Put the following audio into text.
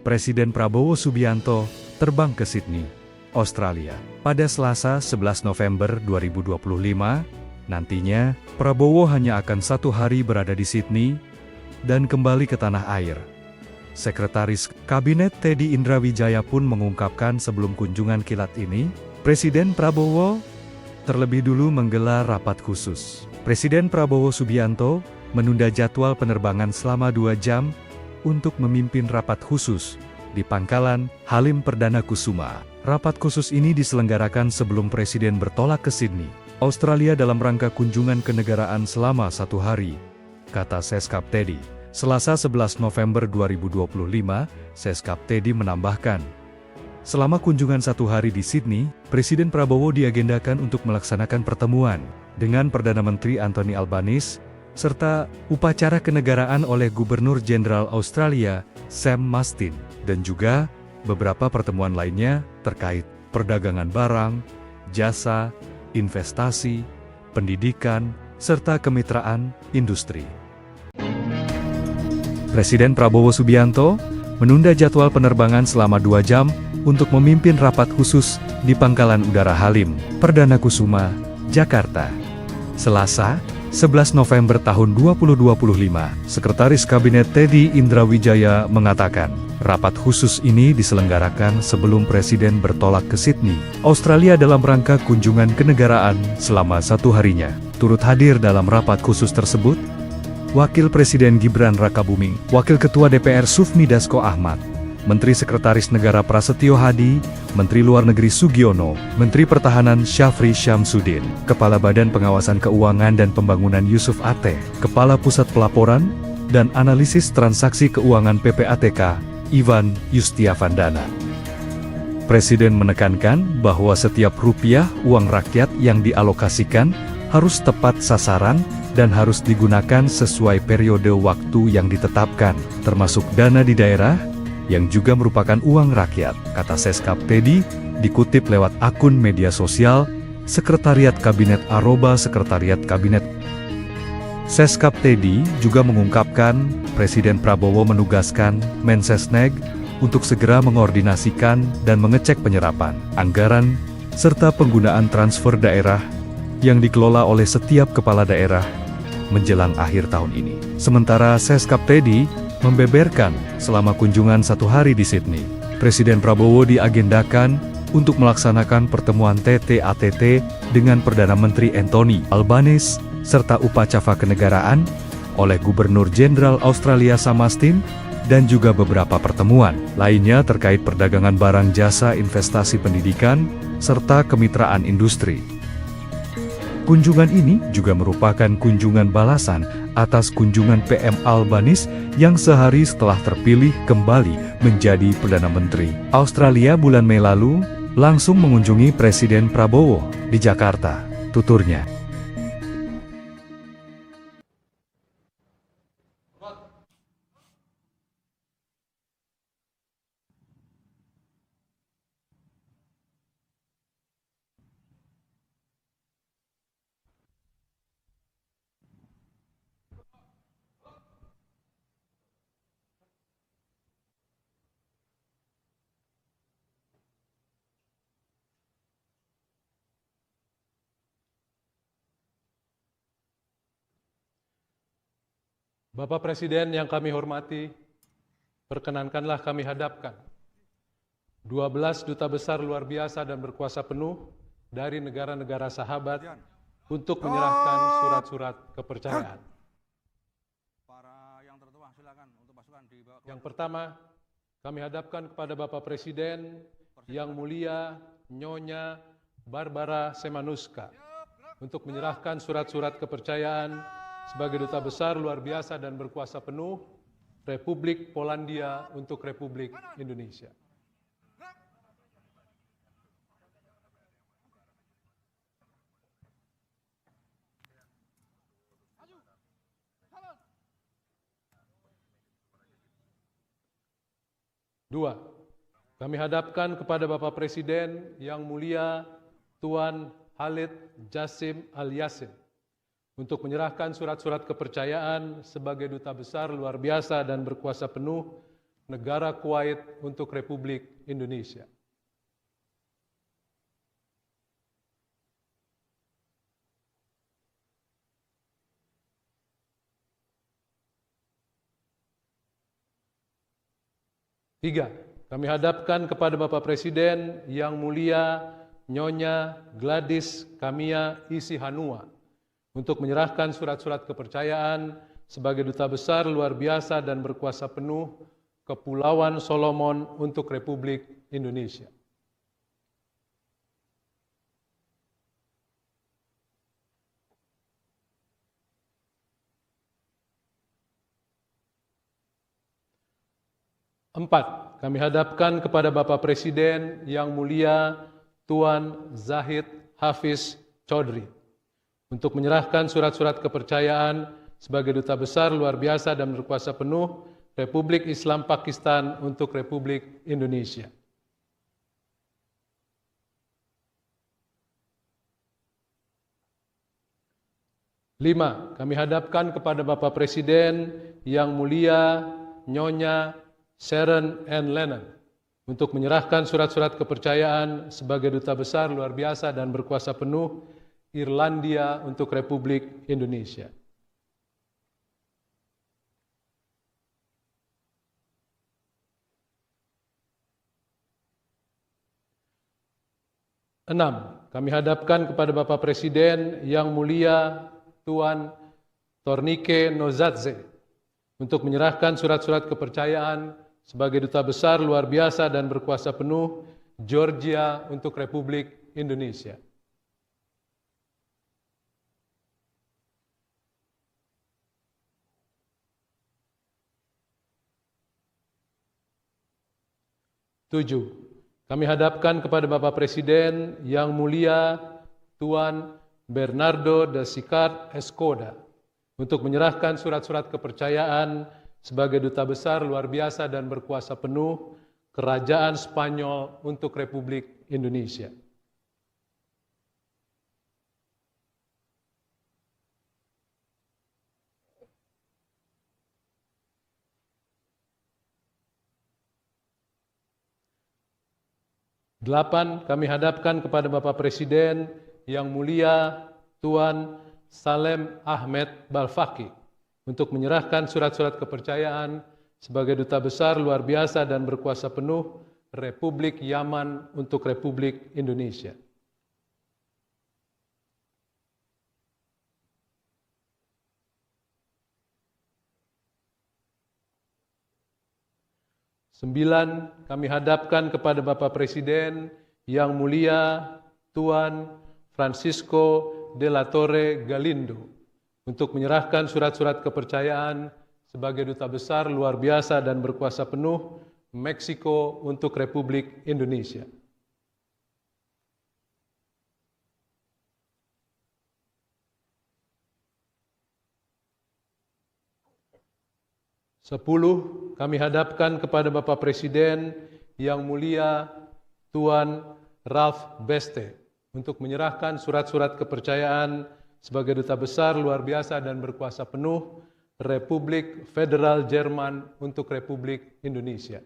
Presiden Prabowo Subianto terbang ke Sydney, Australia, pada Selasa 11 November 2025. Nantinya, Prabowo hanya akan 1 hari berada di Sydney dan kembali ke tanah air. Sekretaris Kabinet Teddy Indrawijaya pun mengungkapkan sebelum kunjungan kilat ini, Presiden Prabowo terlebih dulu menggelar rapat khusus. Presiden Prabowo Subianto menunda jadwal penerbangan selama 2 jam untuk memimpin rapat khusus di Pangkalan Halim Perdana Kusuma. Rapat khusus ini diselenggarakan sebelum Presiden bertolak ke Sydney, Australia dalam rangka kunjungan kenegaraan selama 1 hari, kata Seskap Teddy. Selasa 11 November 2025, Seskap Teddy menambahkan, selama kunjungan 1 hari di Sydney, Presiden Prabowo diagendakan untuk melaksanakan pertemuan dengan Perdana Menteri Anthony Albanese, serta upacara kenegaraan oleh Gubernur Jenderal Australia, Sam Mastin, dan juga beberapa pertemuan lainnya terkait perdagangan barang, jasa, investasi, pendidikan, serta kemitraan industri. Presiden Prabowo Subianto menunda jadwal penerbangan selama 2 jam untuk memimpin rapat khusus di Pangkalan Udara Halim Perdana Kusuma, Jakarta. Selasa, 11 November tahun 2025, Sekretaris Kabinet Teddy Indrawijaya mengatakan, rapat khusus ini diselenggarakan sebelum Presiden bertolak ke Sydney, Australia dalam rangka kunjungan kenegaraan selama 1 harinya. Turut hadir dalam rapat khusus tersebut, Wakil Presiden Gibran Rakabuming, Wakil Ketua DPR Sufmi Dasko Ahmad, Menteri Sekretaris Negara Prasetyo Hadi, Menteri Luar Negeri Sugiono, Menteri Pertahanan Syafri Syamsuddin, Kepala Badan Pengawasan Keuangan dan Pembangunan Yusuf Ateh, Kepala Pusat Pelaporan dan Analisis Transaksi Keuangan PPATK, Ivan Yustiavandana. Presiden menekankan bahwa setiap rupiah uang rakyat yang dialokasikan harus tepat sasaran dan harus digunakan sesuai periode waktu yang ditetapkan, termasuk dana di daerah, yang juga merupakan uang rakyat, kata Seskap Teddy, dikutip lewat akun media sosial, Sekretariat Kabinet @Sekretariat Kabinet. Seskap Teddy juga mengungkapkan, Presiden Prabowo menugaskan Mensesneg untuk segera mengordinasikan dan mengecek penyerapan anggaran, serta penggunaan transfer daerah yang dikelola oleh setiap kepala daerah menjelang akhir tahun ini. Sementara Seskap Teddy membeberkan selama kunjungan 1 hari di Sydney, Presiden Prabowo diagendakan untuk melaksanakan pertemuan TT-ATT dengan Perdana Menteri Anthony Albanese, serta upacara kenegaraan oleh Gubernur Jenderal Australia Sam Mastin, dan juga beberapa pertemuan lainnya terkait perdagangan barang jasa, investasi, pendidikan, serta kemitraan industri. Kunjungan ini juga merupakan kunjungan balasan atas kunjungan PM Albanese yang sehari setelah terpilih kembali menjadi Perdana Menteri Australia bulan Mei lalu, langsung mengunjungi Presiden Prabowo di Jakarta, tuturnya. Bapak Presiden yang kami hormati, perkenankanlah kami hadapkan 12 duta besar luar biasa dan berkuasa penuh dari negara-negara sahabat untuk menyerahkan surat-surat kepercayaan. Yang pertama, kami hadapkan kepada Bapak Presiden yang mulia Nyonya Barbara Semanuska untuk menyerahkan surat-surat kepercayaan sebagai Duta Besar luar biasa dan berkuasa penuh Republik Polandia untuk Republik Indonesia. Dua, kami hadapkan kepada Bapak Presiden yang mulia Tuan Khalid Jassim Al-Yassin untuk menyerahkan surat-surat kepercayaan sebagai Duta Besar luar biasa dan berkuasa penuh Negara Kuwait untuk Republik Indonesia. Tiga, kami hadapkan kepada Bapak Presiden Yang Mulia Nyonya Gladys Kamia Isi Hanua untuk menyerahkan surat-surat kepercayaan sebagai Duta Besar luar biasa dan berkuasa penuh Kepulauan Solomon untuk Republik Indonesia. Empat, kami hadapkan kepada Bapak Presiden Yang Mulia Tuan Zahid Hafiz Chaudhry untuk menyerahkan surat-surat kepercayaan sebagai Duta Besar luar biasa dan berkuasa penuh Republik Islam Pakistan untuk Republik Indonesia. Lima, kami hadapkan kepada Bapak Presiden Yang Mulia Nyonya Sharon N. Lennon untuk menyerahkan surat-surat kepercayaan sebagai Duta Besar luar biasa dan berkuasa penuh Irlandia untuk Republik Indonesia. Enam, kami hadapkan kepada Bapak Presiden Yang Mulia Tuan Tornike Nozadze untuk menyerahkan surat-surat kepercayaan sebagai Duta Besar luar biasa dan berkuasa penuh Georgia untuk Republik Indonesia. Tujuh, kami hadapkan kepada Bapak Presiden Yang Mulia Tuan Bernardo de Sicart Escoda untuk menyerahkan surat-surat kepercayaan sebagai Duta Besar luar biasa dan berkuasa penuh Kerajaan Spanyol untuk Republik Indonesia. Delapan, kami hadapkan kepada Bapak Presiden Yang Mulia Tuan Salem Ahmed Balfaki untuk menyerahkan surat-surat kepercayaan sebagai Duta Besar luar biasa dan berkuasa penuh Republik Yaman untuk Republik Indonesia. Sembilan, kami hadapkan kepada Bapak Presiden Yang Mulia Tuan Francisco de la Torre Galindo untuk menyerahkan surat-surat kepercayaan sebagai Duta Besar luar biasa dan berkuasa penuh Meksiko untuk Republik Indonesia. Sepuluh, kami hadapkan kepada Bapak Presiden Yang Mulia Tuan Ralph Beste untuk menyerahkan surat-surat kepercayaan sebagai Duta Besar luar biasa dan berkuasa penuh Republik Federal Jerman untuk Republik Indonesia.